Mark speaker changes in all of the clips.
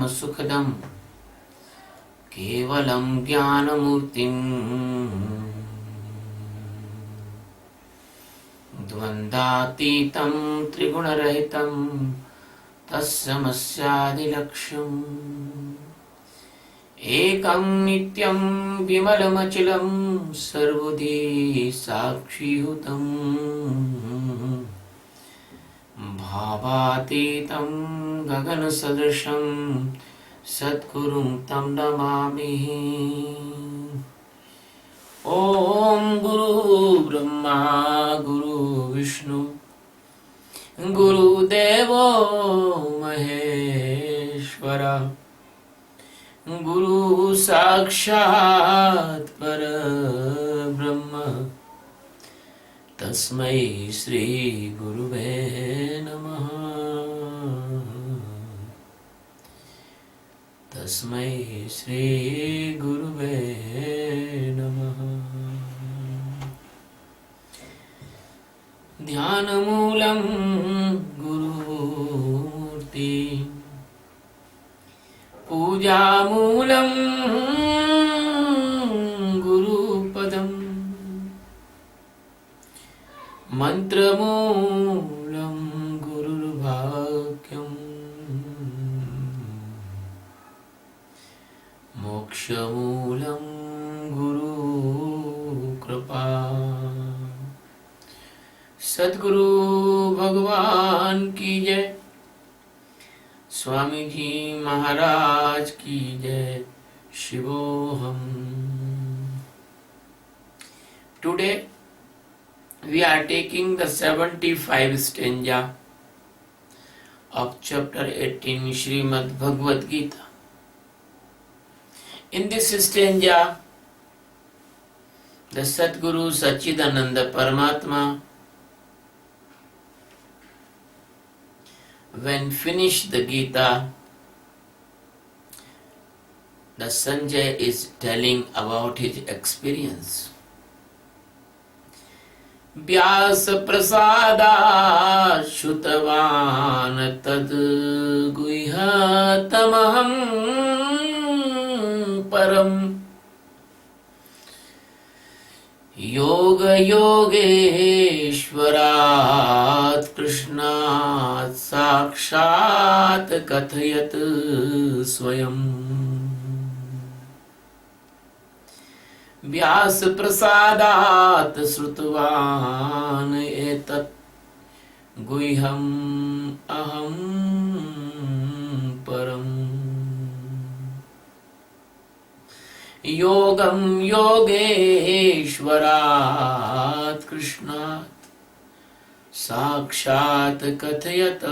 Speaker 1: परमसुखदं केवलं ज्ञानमूर्तिम् द्वन्द्वातीतं त्रिगुणरहितं तत्समस्यादिलक्ष्यम् एकं नित्यं विमलमचलं सर्वधी साक्षीभूतम् भावातीतं गगनसदृशं सद्गुरुं तं नमामि। ॐ गुरु ब्रह्मा गुरु विष्णु गुरुदेवो महेश्वरा गुरु साक्षात् परब्रह्म तस्मै श्री गुरुवे नमः। तस्मै श्री गुरुवे नमः। ध्यानमूलं गुरुमूर्ति पूजामूलं गुरुपदम् मन्त्रमूलं गुरुर्वाक्यम् मोक्षमूलं गुरुकृपा। सद्गुरु भगवान की जय। स्वामी जी महाराज की जय। शिवोहम। Today we are taking the 75 stanza of chapter 18 Srimad Bhagavad Gita. In this stanza, the Sadguru Sachidananda Paramatma, when finished the Gita, the Sanjay is telling about his experience. व्यास प्रसादात् श्रुतवान् तद् गुह्यतमहं परम् योग योगेश्वरात् कृष्णात् साक्षात् कथयत् स्वयम्। व्यास प्रसादात् श्रुतवान् एतत् गुह्यम् अहं परम् योगं योगेश्वरात् कृष्णात् साक्षात् कथयत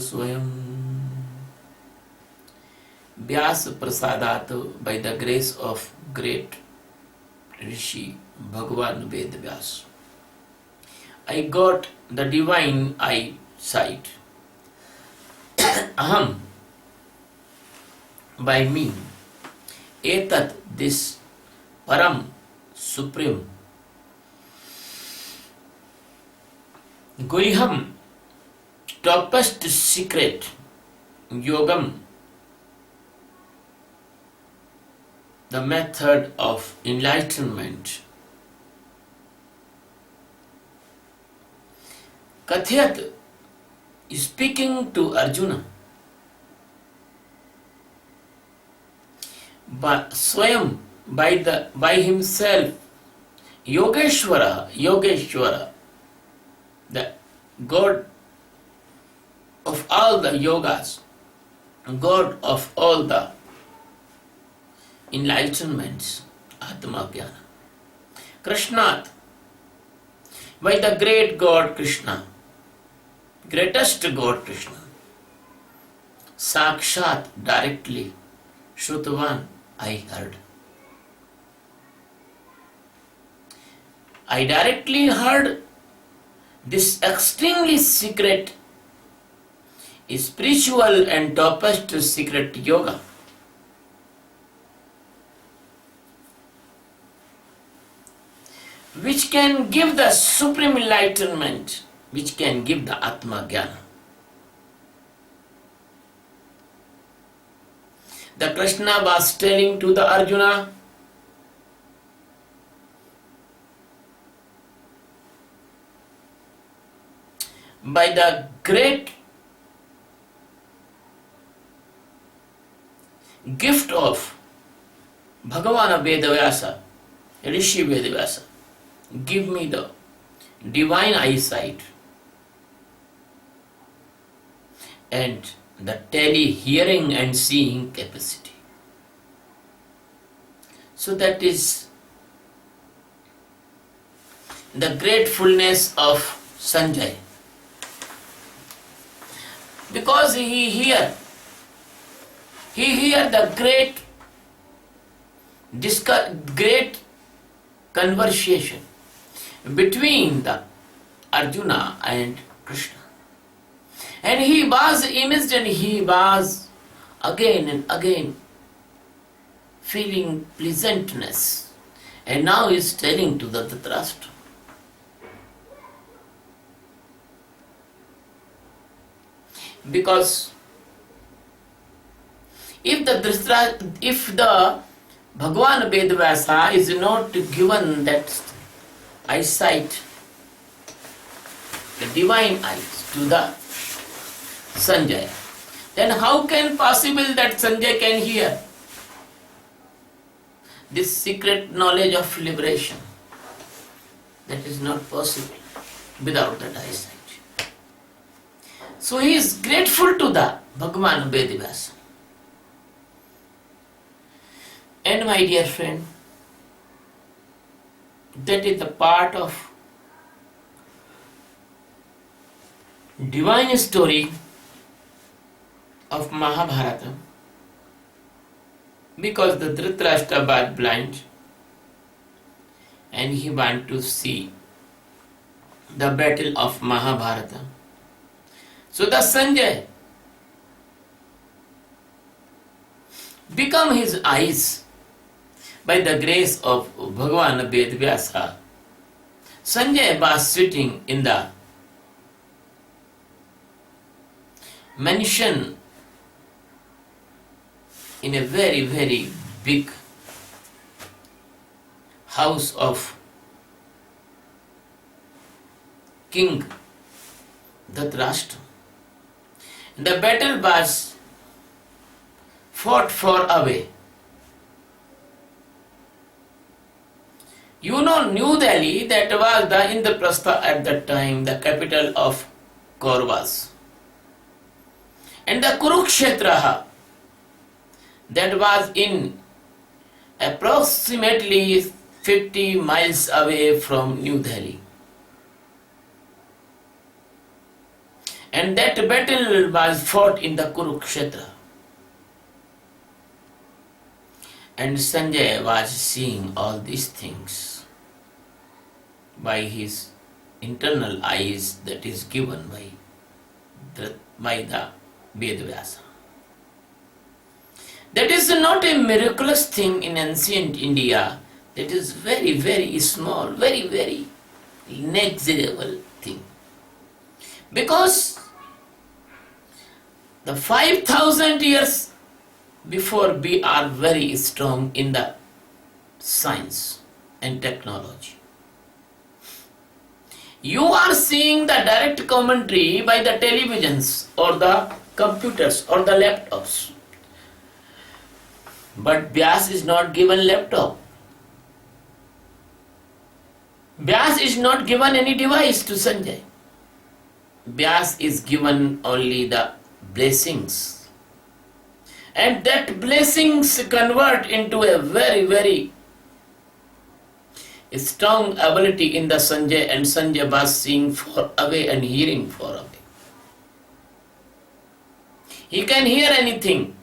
Speaker 1: स्वयं। व्यास प्रसादात्, by the grace of great Rishi Bhagwan Ved Vyas, I got the divine eyesight. Aham, by me, etat, this param, supreme, guhyam, topest secret, yogam, the method of enlightenment, Kathyat, speaking to Arjuna, but Swayam, by himself, Yogeshwara, the God of all the yogas, God of all the enlightenments, Atma Jnana. Krishnat, by the great God Krishna, greatest God Krishna. Sakshat, directly. Shrutavan, I heard. I directly heard this extremely secret, spiritual and topest secret yoga. Which can give the supreme enlightenment, which can give the Atma Jnana. The Krishna was telling to the Arjuna, by the great gift of Bhagavan Vedavyasa, Rishi Vedavyasa, give me the divine eyesight and the tele hearing and seeing capacity. So that is the gratefulness of Sanjay, because he hear the great conversation between the Arjuna and Krishna, and he was immersed and he was again and again feeling pleasantness, and now he is telling to the Dhritarashtra. Because if the Bhagavan Vedavyasa is not given that eyesight, the divine eyes to the Sanjay, then how can possible that Sanjay can hear this secret knowledge of liberation? That is not possible without that eyesight. So he is grateful to the Bhagavan Vedavyasa. And my dear friend, that is the part of divine story of Mahabharata, because the Dhritarashtra was blind and he wanted to see the battle of Mahabharata. So the Sanjay become his eyes by the grace of Bhagavan Vedavyasa. Sanjay was sitting in the mansion in a very, very big house of King Dhritarashtra. The battle was fought far away. You know, New Delhi, that was the Indraprastha at that time, the capital of Kauravas. And the Kurukshetra, that was in approximately 50 miles away from New Delhi. And that battle was fought in the Kurukshetra. And Sanjay was seeing all these things by his internal eyes that is given by the Vedavyasa. That is not a miraculous thing in ancient India. That is very, very small, very, very negligible thing. Because the 5,000 years before we are very strong in the science and technology. You are seeing the direct commentary by the televisions or the computers or the laptops. But Vyas is not given laptop. Vyas is not given any device to Sanjay. Vyas is given only the blessings. And that blessings convert into a very, very strong ability in the Sanjay, and Sanjay was seeing far away and hearing far away. He can hear anything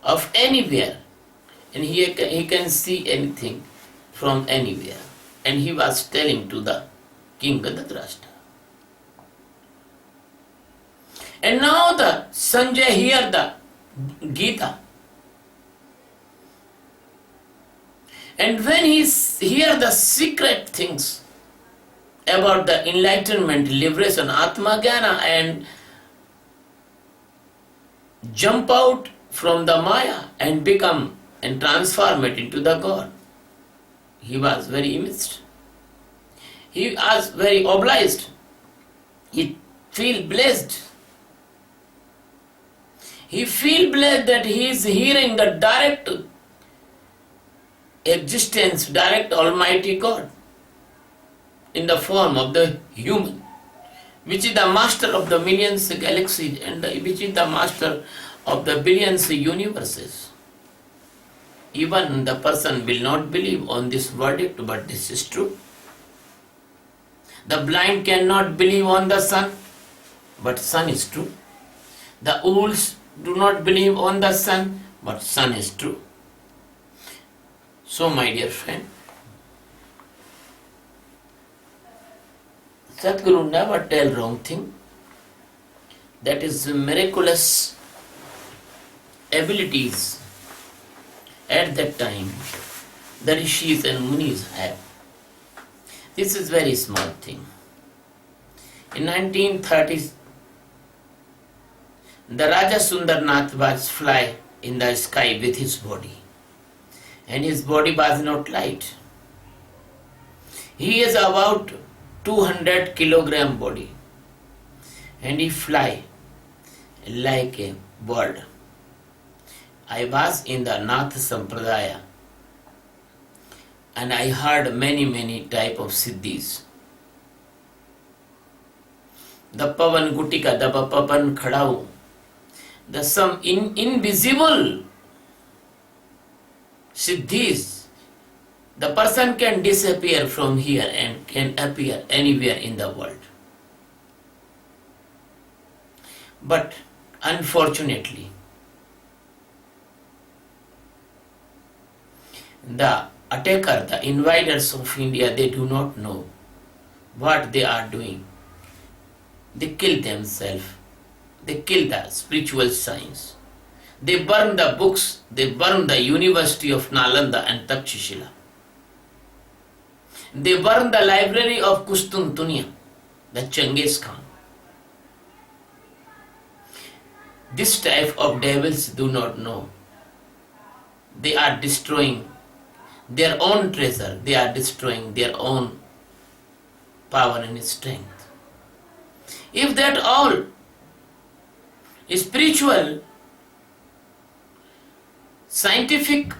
Speaker 1: of anywhere, and he can see anything from anywhere. And he was telling to the King Dhritarashtra. And now the Sanjay hear the Geeta. And when he hear the secret things about the enlightenment, liberation, Atma Jnana, and jump out from the Maya and become and transform it into the God. He was very amazed. He was very obliged. He feel blessed. He feel blessed that he is hearing the direct existence, direct Almighty God in the form of the human, which is the master of the millions galaxies and which is the master of the billions universes. Even the person will not believe on this verdict, but this is true. The blind cannot believe on the sun, but sun is true. The owls do not believe on the sun, but sun is true. So, my dear friend, Sadhguru never tell wrong thing. That is miraculous abilities at that time the rishis and munis have. This is very small thing. In 1930s, the Raja Sundarnath was fly in the sky with his body, and his body was not light. He is about 200 kilogram body, and he fly like a bird. I was in the Nath Sampradaya, and I heard many type of siddhis. The Pavan Gutika, the Pavan Khadau, the some invisible siddhis. The person can disappear from here and can appear anywhere in the world. But unfortunately, the attacker, the invaders of India, they do not know what they are doing. They kill themselves. They kill the spiritual science. They burn the books. They burn the University of Nalanda and Takshashila. They burn the library of Kustuntuniya, the Genghis Khan. This type of devils do not know. They are destroying their own treasure. They are destroying their own power and strength. If that all spiritual, scientific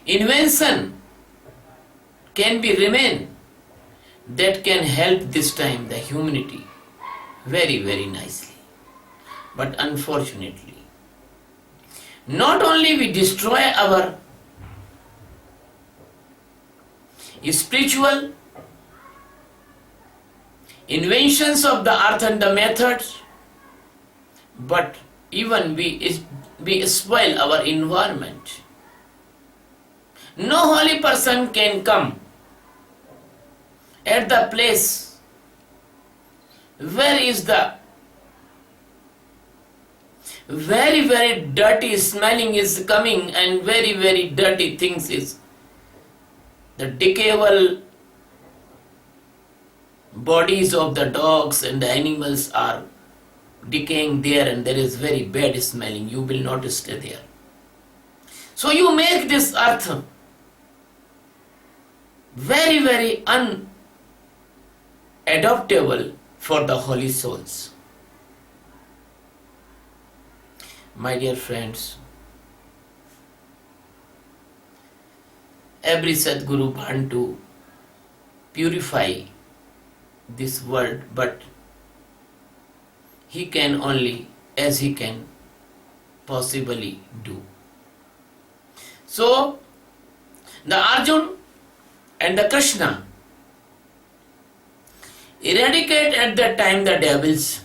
Speaker 1: invention can be remain, that can help this time the humanity very nicely. But unfortunately, not only we destroy our spiritual inventions of the earth and the methods, but even we spoil our environment. No holy person can come at the place where is the very dirty smelling is coming, and very dirty things is the decayable bodies of the dogs and the animals are decaying there, and there is very bad smelling. You will not stay there. So you make this earth very unadoptable for the holy souls. My dear friends, every Sadguru wants to purify this world, but he can only as he can possibly do. So, the Arjun and the Krishna eradicate at that time the devils.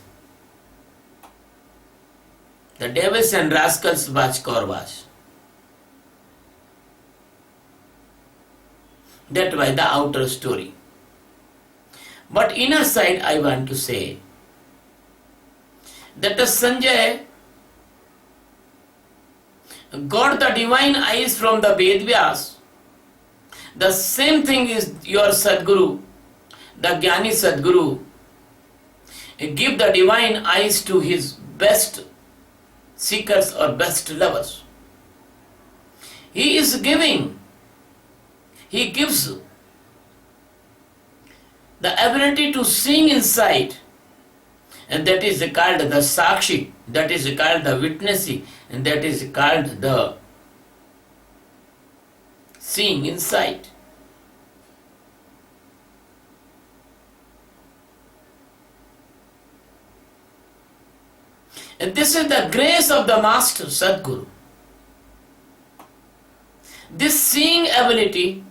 Speaker 1: The devils and rascals was Kauravas. That was the outer story. But inner side I want to say that the Sanjay got the divine eyes from the Vedvyas. The same thing is your Sadguru, the Jnani Sadguru. Give the divine eyes to his best seekers or best lovers. He is giving, he gives the ability to sing inside, and that is called the sakshi, that is called the witnessing, and that is called the seeing inside. And this is the grace of the Master Sadguru. This seeing ability,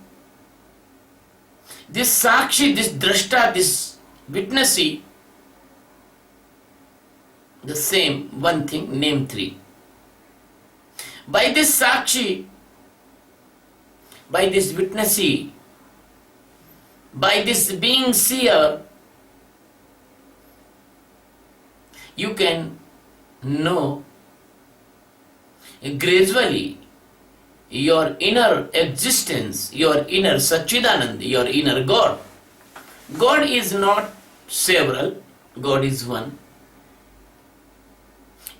Speaker 1: this sakshi, this drashta, this witnessing, the same one thing, name three. By this sakshi, by this witnessing, by this being seer, you can know gradually your inner existence, your inner Satchidanand, your inner God. God is not several, God is one.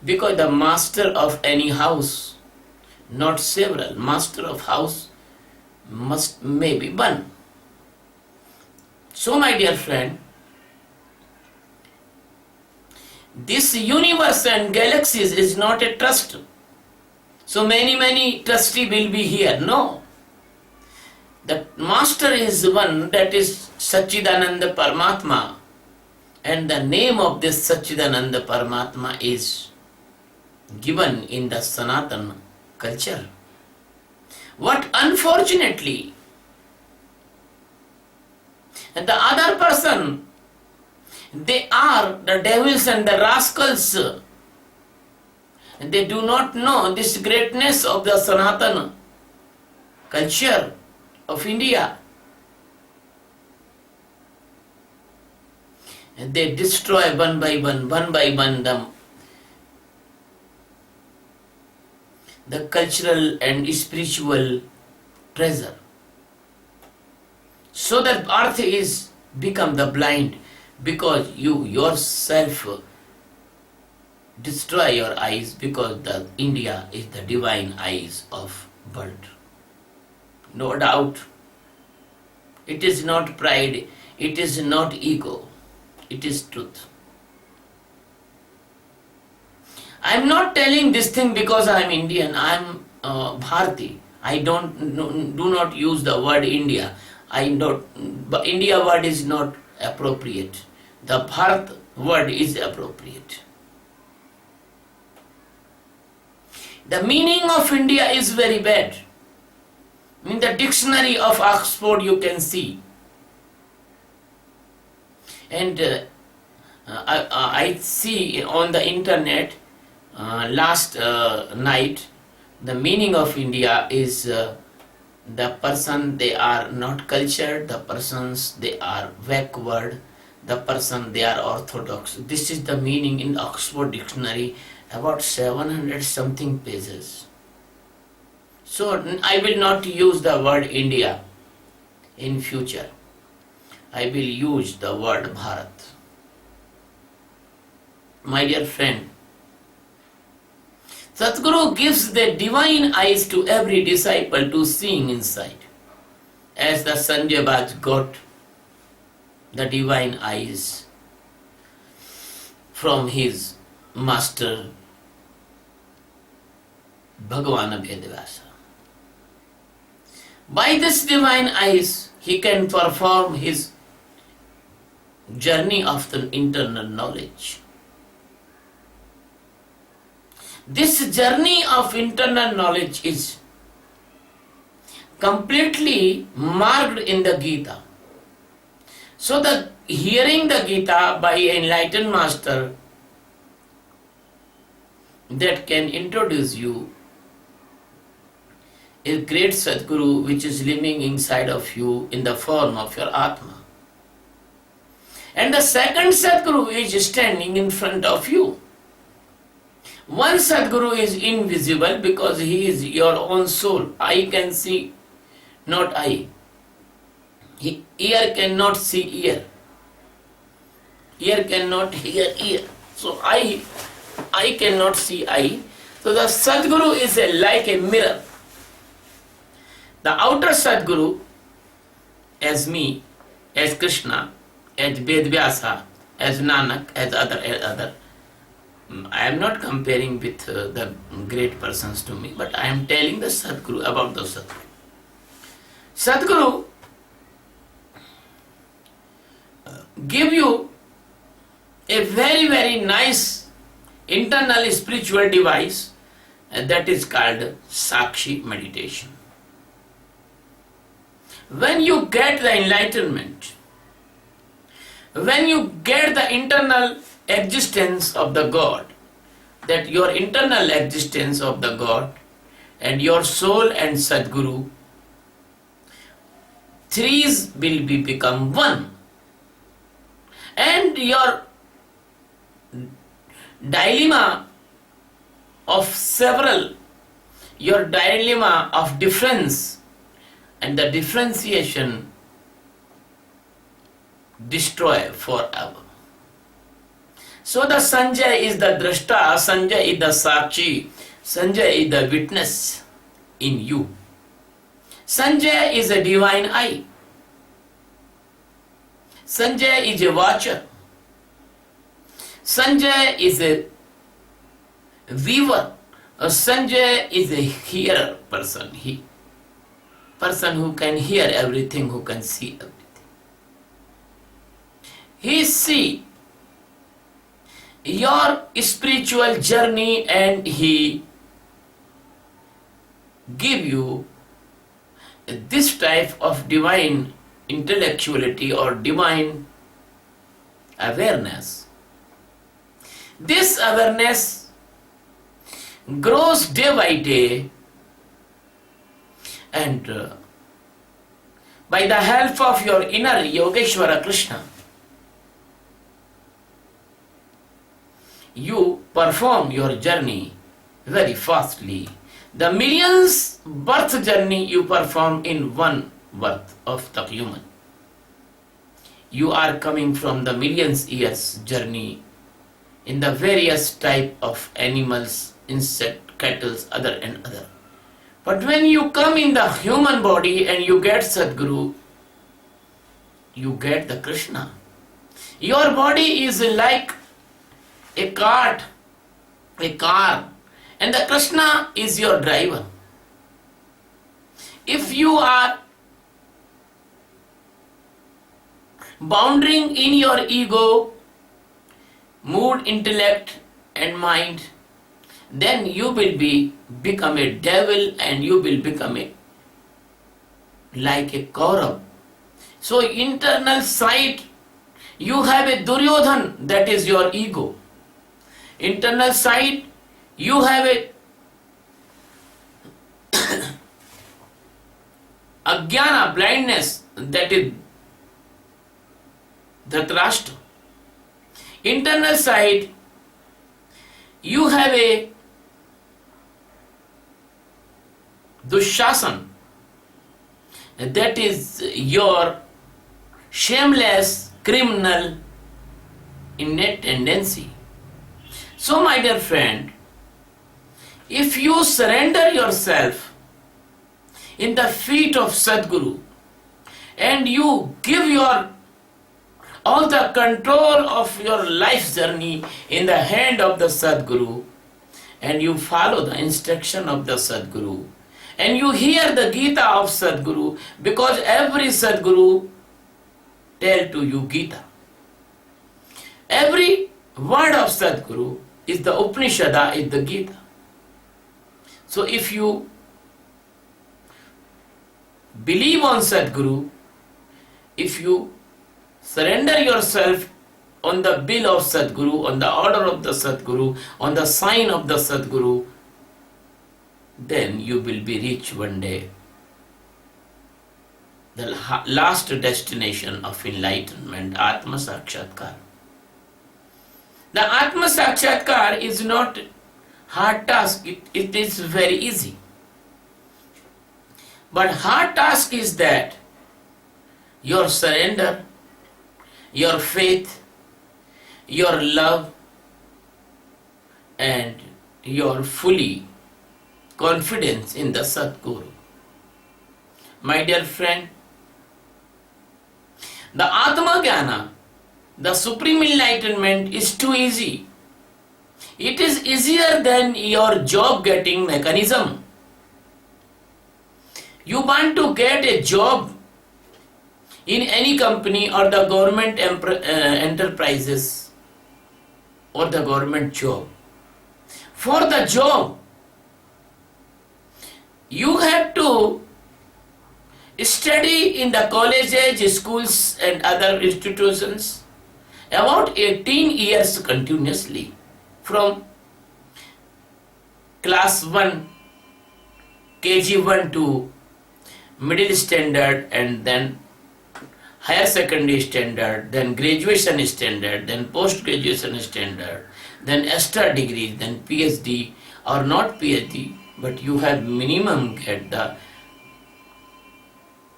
Speaker 1: Because the master of any house, not several, master of house may be one. So my dear friend, this universe and galaxies is not a trust. So many trustees will be here. No. The master is one, that is Satchidananda Paramatma. And the name of this Satchidananda Paramatma is given in the Sanatana culture. What unfortunately, and the other person, they are the devils and the rascals, and they do not know this greatness of the Sanatana culture of India. And they destroy one by one the cultural and spiritual treasure. So that earth is become the blind, because you yourself destroy your eyes, because the India is the divine eyes of world. No doubt. It is not pride, it is not ego, it is truth. I am not telling this thing because I am Indian, I am Bharati. I do not use the word India. India word is not appropriate. The Bharat word is appropriate. The meaning of India is very bad. In the dictionary of Oxford you can see. And I see on the internet last night, the meaning of India is the person they are not cultured, the persons they are backward, the person they are orthodox. This is the meaning in Oxford dictionary, about 700 something pages. So I will not use the word India in future. I will use the word Bharat. My dear friend, Sadguru gives the divine eyes to every disciple to seeing inside. As the Sanjay Baj got the divine eyes from his master Bhagavana Vedavasa. By this divine eyes, he can perform his journey of the internal knowledge. This journey of internal knowledge is completely marked in the Geeta. So the hearing the Geeta by an enlightened master that can introduce you a great Sadguru which is living inside of you in the form of your Atma. And the second Sadguru is standing in front of you. One Sadguru is invisible because he is your own soul. I can see, not I. Ear cannot see ear. Ear cannot hear ear. So I I cannot see I. So the Sadguru is like a mirror. The outer Sadguru, as me, as Krishna, as Vedvyasa, as Nanak, as other. I am not comparing with the great persons to me, but I am telling the Sadguru about the Sadguru. Sadguru give you a very, very nice internal spiritual device that is called Sakshi meditation. When you get the enlightenment, when you get the internal existence of the God, that your internal existence of the God and your soul and Sadguru, threes will become one. And your dilemma of your dilemma of difference and the differentiation destroy forever. So the Sanjay is the Drashta, Sanjay is the Sakshi, Sanjay is the witness in you. Sanjay is a divine eye. Sanjay is a watcher. Sanjay is a weaver. Sanjay is a hearer person. Person who can hear everything, who can see everything. He see your spiritual journey and he give you this type of divine intellectuality or divine awareness. This awareness grows day by day, and by the help of your inner Yogeshwara Krishna, you perform your journey very fastly. The millions birth journey you perform in one birth of the human. You are coming from the millions years journey in the various type of animals, insect, cattle, other and other. But when you come in the human body and you get Sadguru, you get the Krishna. Your body is like a cart, a car, and the Krishna is your driver. If you are bounding in your ego, mood, intellect and mind, then you will become a devil and you will become like a Kaurav. So internal side, you have a Duryodhan, that is your ego. Internal side, you have a Ajnana, blindness, that is Dhritarashtra. Internal side, you have a Dushasan, that is your shameless criminal innate tendency. So my dear friend, if you surrender yourself in the feet of Sadguru and you give all the control of your life's journey in the hand of the Sadguru, and you follow the instruction of the Sadguru, and you hear the Geeta of Sadguru, because every Sadguru tell to you Geeta. Every word of Sadguru is the Upanishad, is the Geeta. So if you believe on Sadguru, if you surrender yourself on the bill of Sadguru, on the order of the Sadguru, on the sign of the Sadguru, then you will be reached one day the last destination of enlightenment, Atma Sakshatkar. The Atma Sakshatkar is not hard task, it is very easy. But hard task is that your surrender, your faith, your love, and your fully confidence in the Sadguru. My dear friend, the Atma Jnana, the supreme enlightenment is too easy. It is easier than your job getting mechanism. You want to get a job in any company or the government enterprises or the government job. For the job, you have to study in the colleges, schools and other institutions about 18 years continuously, from class 1, KG1 to middle standard, and then higher secondary standard, then graduation standard, then post-graduation standard, then extra degree, then PhD, or not PhD, but you have minimum get the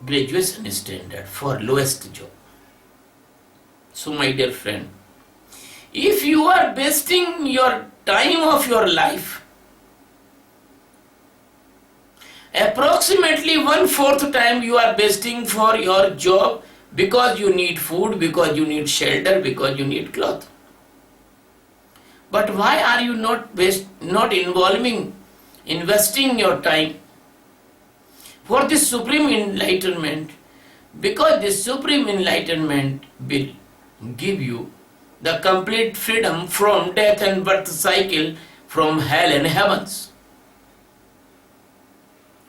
Speaker 1: graduation standard for lowest job. So my dear friend, if you are wasting your time of your life, approximately 1/4 time you are wasting for your job because you need food, because you need shelter, because you need cloth. But why are you not investing your time for this supreme enlightenment? Because this supreme enlightenment will give you the complete freedom from death and birth cycle, from hell and heavens.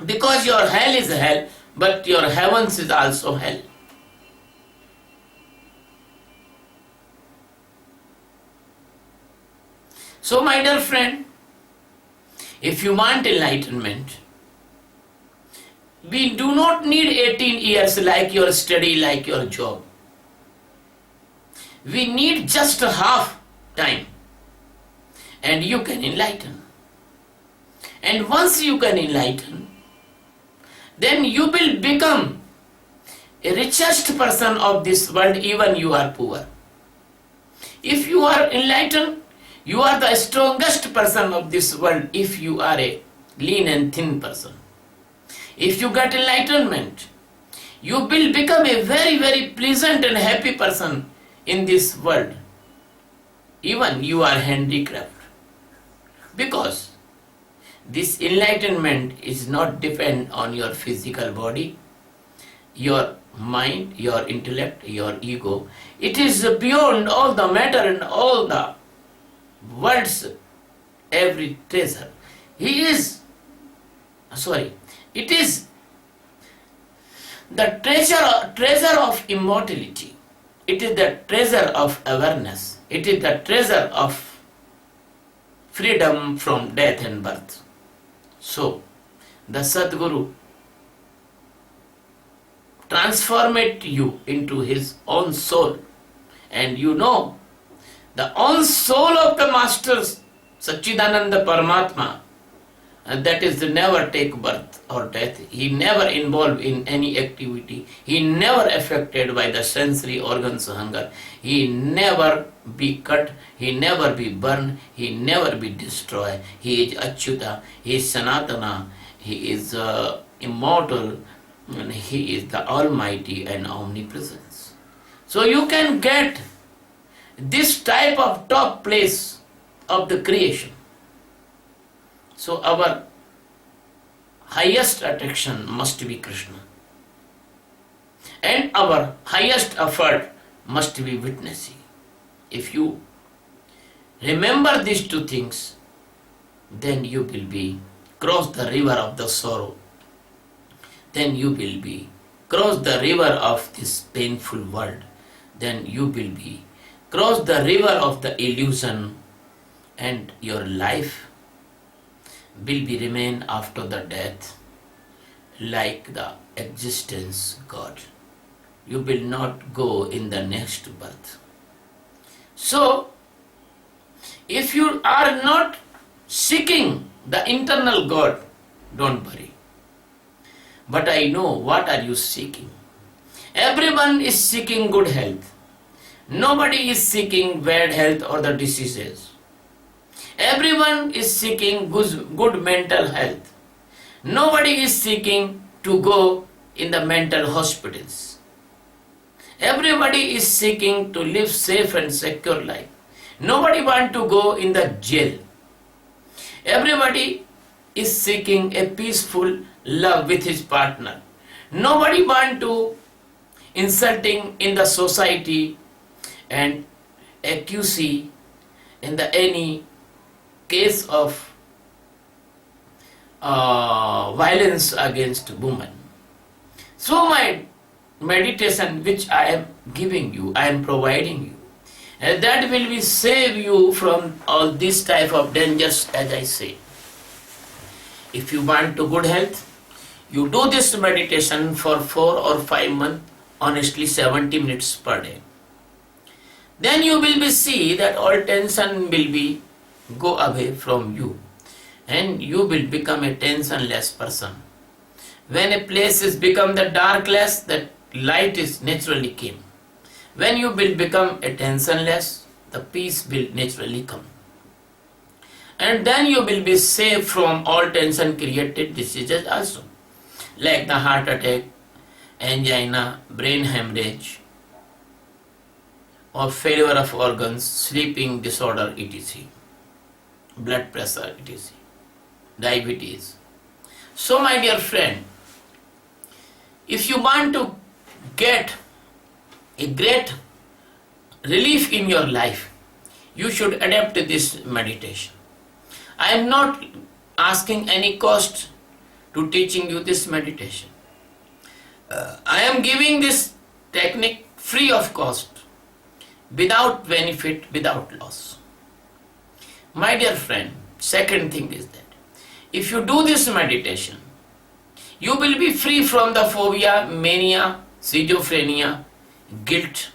Speaker 1: Because your hell is hell, but your heavens is also hell. So my dear friend, if you want enlightenment, we do not need 18 years like your study, like your job. We need just half time and you can enlighten. And once you can enlighten, then you will become a richest person of this world, even you are poor. If you are enlightened, you are the strongest person of this world if you are a lean and thin person. If you get enlightenment, you will become a very, very pleasant and happy person in this world. Even you are handicraft. Because this enlightenment is not depend on your physical body, your mind, your intellect, your ego. It is beyond all the matter and all the world's every treasure. It is the treasure of immortality. It is the treasure of awareness. It is the treasure of freedom from death and birth. So, the Sadguru transformed you into his own soul. And you know, the own soul of the Master Satchidananda Paramatma, and that is never take birth or death. He never involved in any activity. He never affected by the sensory organs hunger. He never be cut. He never be burned. He never be destroyed. He is Achyuta. He is Sanatana. He is immortal. And he is the Almighty and omnipresence. So you can get this type of top place of the creation. So our highest attraction must be Krishna. And our highest effort must be witnessing. If you remember these two things, then you will be cross the river of the sorrow. Then you will be cross the river of this painful world. Then you will be cross the river of the illusion, and your life will be remain after the death like the existence God. You will not go in the next birth. So, if you are not seeking the internal God, don't worry. But I know what are you seeking. Everyone is seeking good health. Nobody is seeking bad health or the diseases. Everyone is seeking good mental health. Nobody is seeking to go in the mental hospitals. Everybody is seeking to live safe and secure life. Nobody want to go in the jail. Everybody is seeking a peaceful love with his partner. Nobody want to insulting in the society and accuse in the any case of violence against women. So my meditation which I am giving you, I am providing you, and that will be save you from all this type of dangers, as I say. If you want to good health, you do this meditation for 4 or 5 months, honestly 70 minutes per day. Then you will be see that all tension will be go away from you, and you will become a tensionless person. When a place is become the darkness, the light is naturally came. When you will become a tensionless, the peace will naturally come. And then you will be safe from all tension created diseases also, like the heart attack, angina, brain hemorrhage, or failure of organs, sleeping disorder, etc., blood pressure, etc., diabetes. So my dear friend, if you want to get a great relief in your life, you should adapt to this meditation. I am not asking any cost to teaching you this meditation. I am giving this technique free of cost, without benefit, without loss. My dear friend, second thing is that if you do this meditation, you will be free from the phobia, mania, schizophrenia, guilt,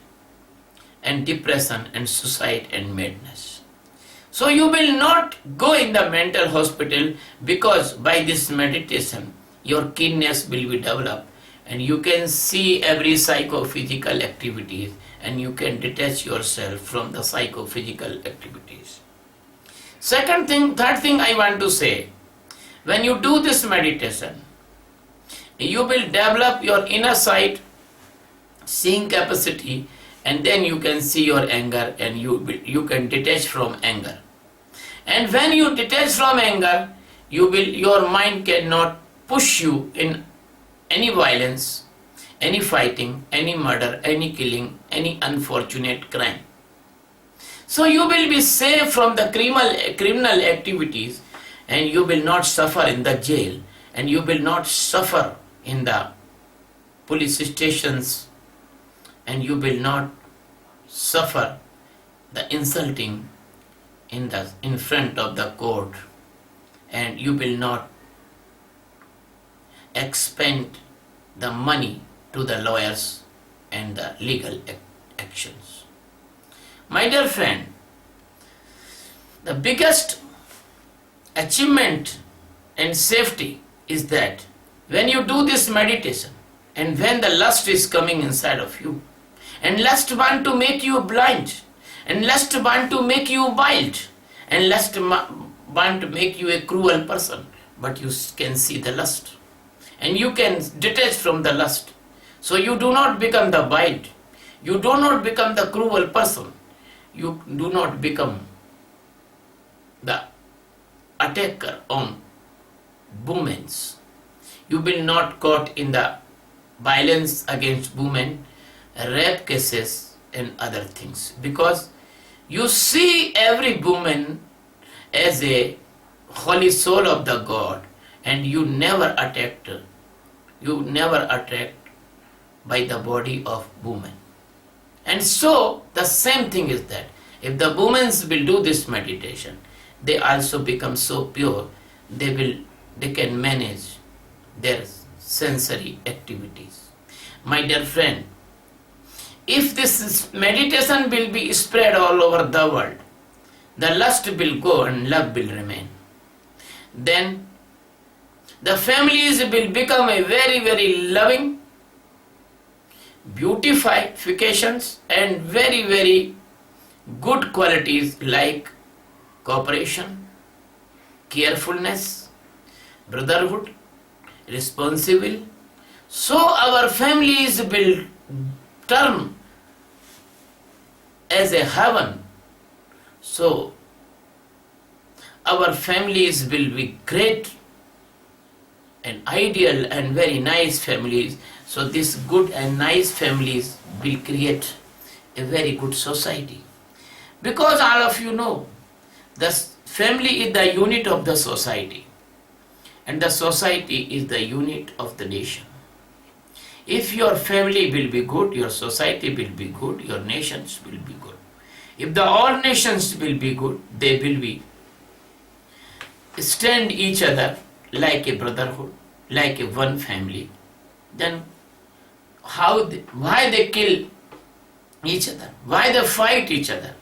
Speaker 1: and depression, and suicide and madness. So you will not go in the mental hospital, because by this meditation your keenness will be developed, and you can see every psychophysical activities, and you can detach yourself from the psychophysical activities. Third thing I want to say, when you do this meditation, you will develop your inner sight, seeing capacity, and then you can see your anger, and you can detach from anger. And when you detach from anger, your mind cannot push you in any violence, any fighting, any murder, any killing, any unfortunate crime. So you will be safe from the criminal activities, and you will not suffer in the jail, and you will not suffer in the police stations, and you will not suffer the insulting in front of the court, and you will not expend the money to the lawyers and the legal actions. My dear friend, the biggest achievement and safety is that when you do this meditation, and when the lust is coming inside of you, and lust want to make you blind, and lust want to make you wild, and lust want to make you a cruel person, but you can see the lust, and you can detach from the lust. So you do not become the wild, you do not become the cruel person, you do not become the attacker on women. You will not caught in the violence against women, rape cases, and other things, because you see every woman as a holy soul of the God, and you never attacked by the body of woman. And so the same thing is that if the women will do this meditation, they also become so pure, they can manage their sensory activities. My dear friend, if this meditation will be spread all over the world, the lust will go and love will remain. Then the families will become a very, very loving, beautifications, and very, very good qualities like cooperation, carefulness, brotherhood, responsible. So our families will turn as a heaven. So our families will be great and ideal and very nice families. So these good and nice families will create a very good society. Because all of you know, the family is the unit of the society, and the society is the unit of the nation. If your family will be good, your society will be good, your nations will be good. If the all nations will be good, they will be stand each other like a brotherhood, like a one family. Then why they kill each other? Why they fight each other?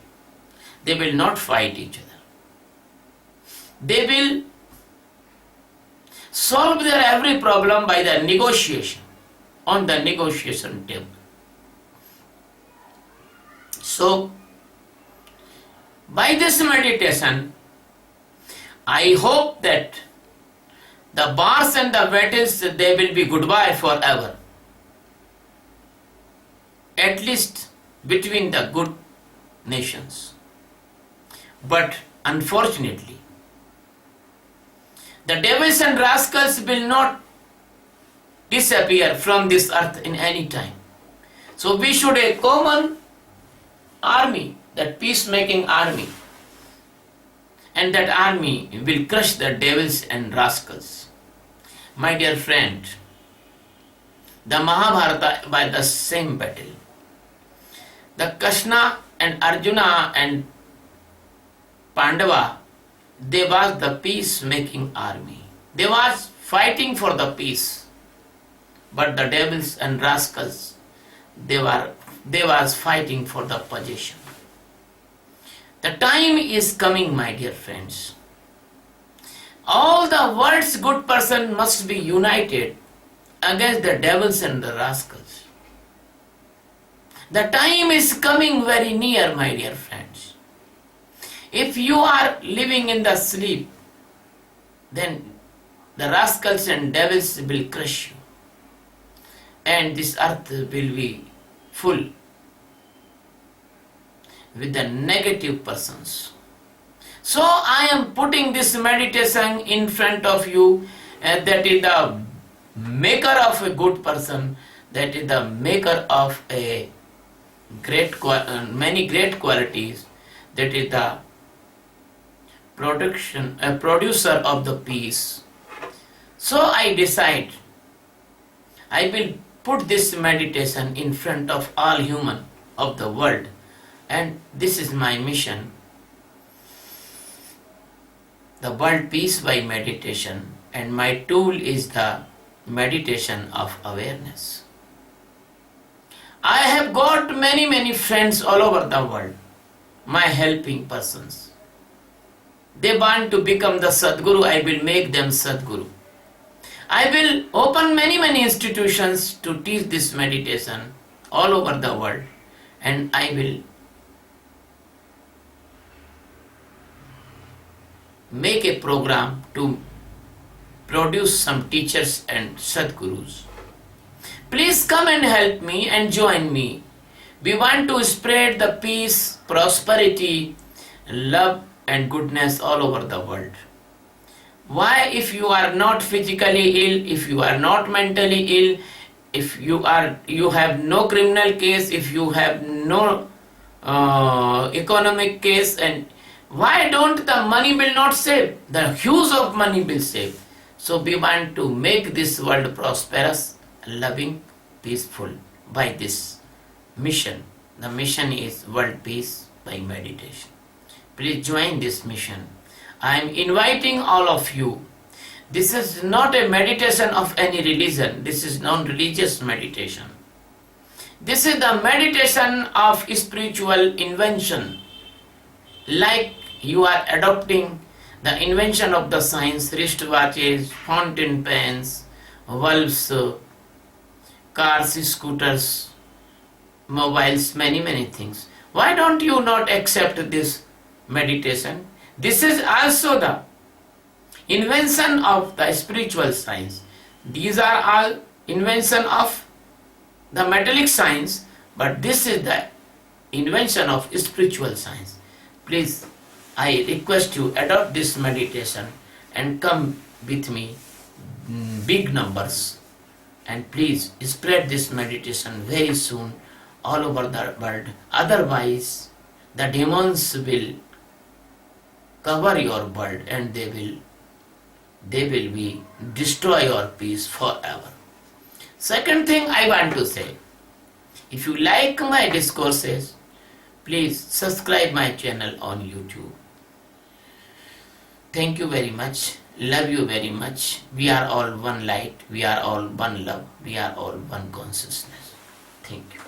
Speaker 1: They will not fight each other. They will solve their every problem by the negotiation, on the negotiation table. So, by this meditation, I hope that the wars and the battles, they will be goodbye forever. At least between the good nations. But unfortunately, the devils and rascals will not disappear from this earth in any time. So we should a common army, that peacemaking army, and that army will crush the devils and rascals. My dear friend, the Mahabharata by the same battle, the Krishna and Arjuna and Pandava, they was the peacemaking army. They was fighting for the peace. But the devils and rascals, they was fighting for the possession. The time is coming, my dear friends. All the world's good person must be united against the devils and the rascals. The time is coming very near, my dear friends. If you are living in the sleep, then the rascals and devils will crush you. And this earth will be full with the negative persons. So I am putting this meditation in front of you, that is the maker of a good person, that is the maker of a many great qualities, that is the producer of the peace. So I decide, I will put this meditation in front of all human of the world, and this is my mission, the world peace by meditation, and my tool is the meditation of awareness. I have got many friends all over the world, my helping persons. They want to become the Sadguru, I will make them Sadguru. I will open many institutions to teach this meditation all over the world, and I will make a program to produce some teachers and Sadgurus. Please come and help me and join me. We want to spread the peace, prosperity, love and goodness all over the world. Why, if you are not physically ill, if you are not mentally ill, if you have no criminal case, if you have no economic case, and why don't the money will not save? The hues of money will save. So we want to make this world prosperous, loving, peaceful by this mission. The mission is world peace by meditation. Please join this mission. I am inviting all of you. This is not a meditation of any religion. This is non-religious meditation. This is the meditation of spiritual invention. Like you are adopting the invention of the science, wristwatches, fountain pens, valves, cars, scooters, mobiles, many things. Why don't you not accept this meditation? This is also the Invention of the spiritual science. These are all invention of the metallic science, but this is the invention of spiritual science. Please, I request you adopt this meditation and come with me big numbers, and please spread this meditation very soon all over the world. Otherwise, the demons will cover your world and they will be destroy your peace forever. Second thing I want to say, if you like my discourses, please subscribe my channel on YouTube. Thank you very much. Love you very much. We are all one light. We are all one love. We are all one consciousness. Thank you.